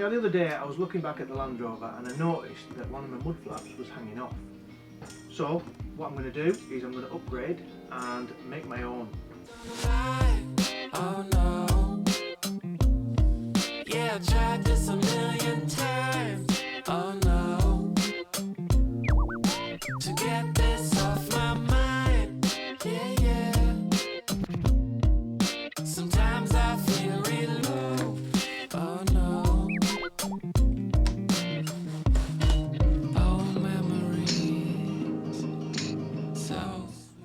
Now the other day I was looking back at the Land Rover and I noticed that one of my mud flaps was hanging off. So what I'm going to do is I'm going to upgrade and make my own. Oh no, yeah, I tried this a million times. Oh no, to get this off my mind. Yeah, yeah. Sometimes I feel real low. Oh no. Old memories. So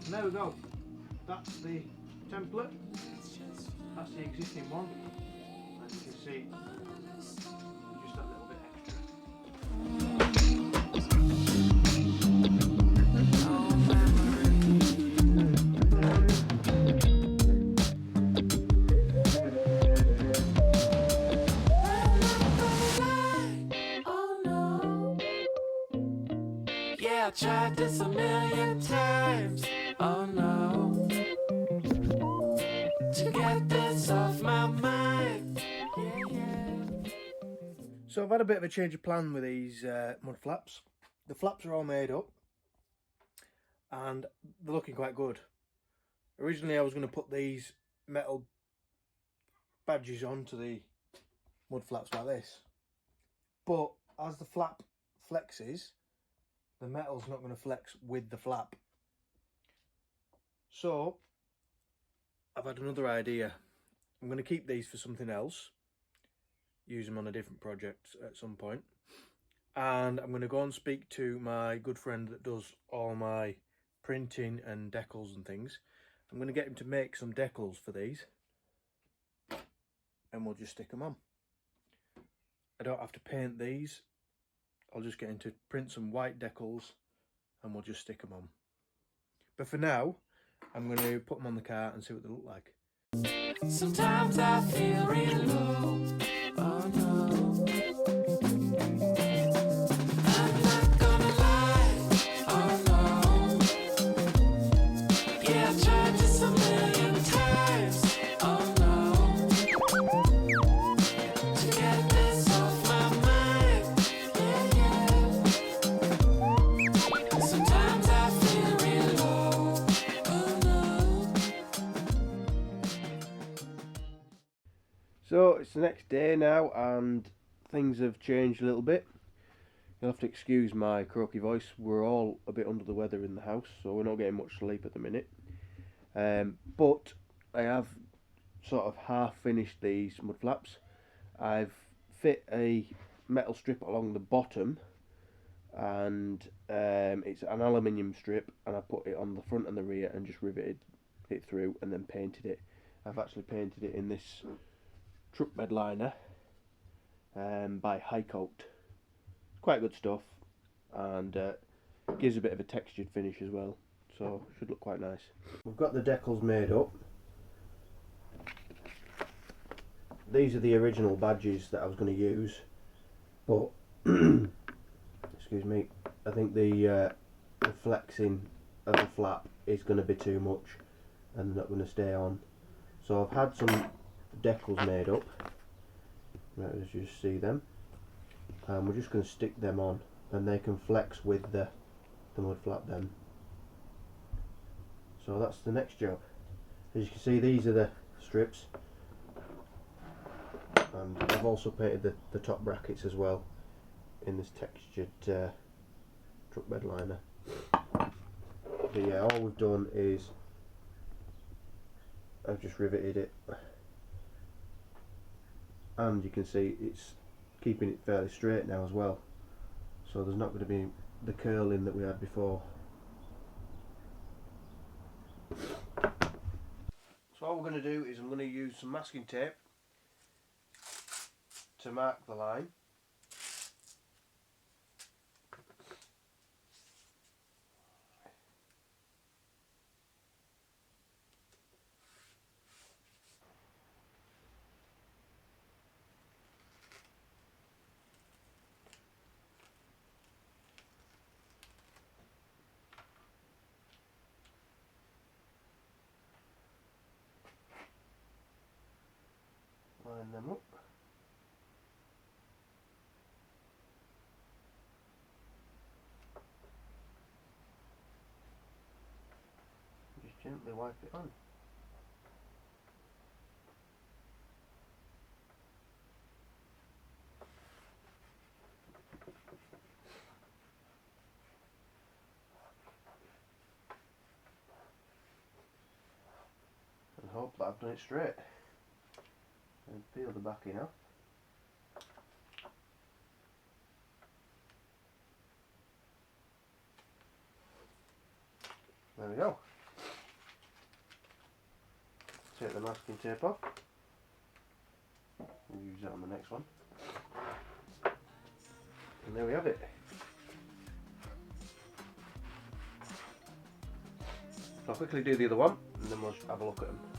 There we go. That's the template. That's the existing one. As you can see, just that little bit extra. old memories. Oh no. Yeah, I tried this a million times. Oh no. To get this off my mind. Yeah, yeah. So I've had a bit of a change of plan with these mud flaps. The flaps are all made up and they're looking quite good. Originally I was going to put these metal badges onto the mud flaps like this, but as the flap flexes, the metal's not going to flex with the flap. So I've had another idea. I'm going to keep these for something else, use them on a different project at some point, and I'm going to go and speak to my good friend that does all my printing and decals and things. I'm going to get him to make some decals for these and we'll just stick them on. I don't have to paint these, I'll just get him to print some white decals and we'll just stick them on. But for now, I'm going to put them on the car and see what they look like. Sometimes I feel real low. Oh no. I'm not gonna lie. Oh no. Yeah, I tried this a million times. Oh no. To get this off my mind. Yeah, yeah. Sometimes I feel real low. Oh no. So it's the next day now and things have changed a little bit. You'll have to excuse my croaky voice. We're all a bit under the weather in the house, so we're not getting much sleep at the minute. But I have sort of half finished these mud flaps. I've fit a metal strip along the bottom and it's an aluminium strip, and I put it on the front and the rear and just riveted it through and then painted it. I've actually painted it in this truck bed liner by High Coat. Quite good stuff, and gives a bit of a textured finish as well, so should look quite nice. We've got the decals made up. These are the original badges that I was going to use, but excuse me, I think the flexing of the flap is going to be too much and not going to stay on. So I've had some decals made up, right, as you see them, and we're just going to stick them on and they can flex with the mud flap then. So that's the next job. As you can see, these are the strips, and I've also painted the top brackets as well in this textured truck bed liner. But yeah, all we've done is I've just riveted it, and you can see it's keeping it fairly straight now as well, so there's not going to be the curling that we had before. So all we're going to do is I'm going to use some masking tape to mark the line. Line them up. Gently wipe it on. And hope that I've done it straight. And peel the backing off. There we go. Take the masking tape off. We'll use that on the next one. And there we have it. I'll quickly do the other one and then we'll have a look at them.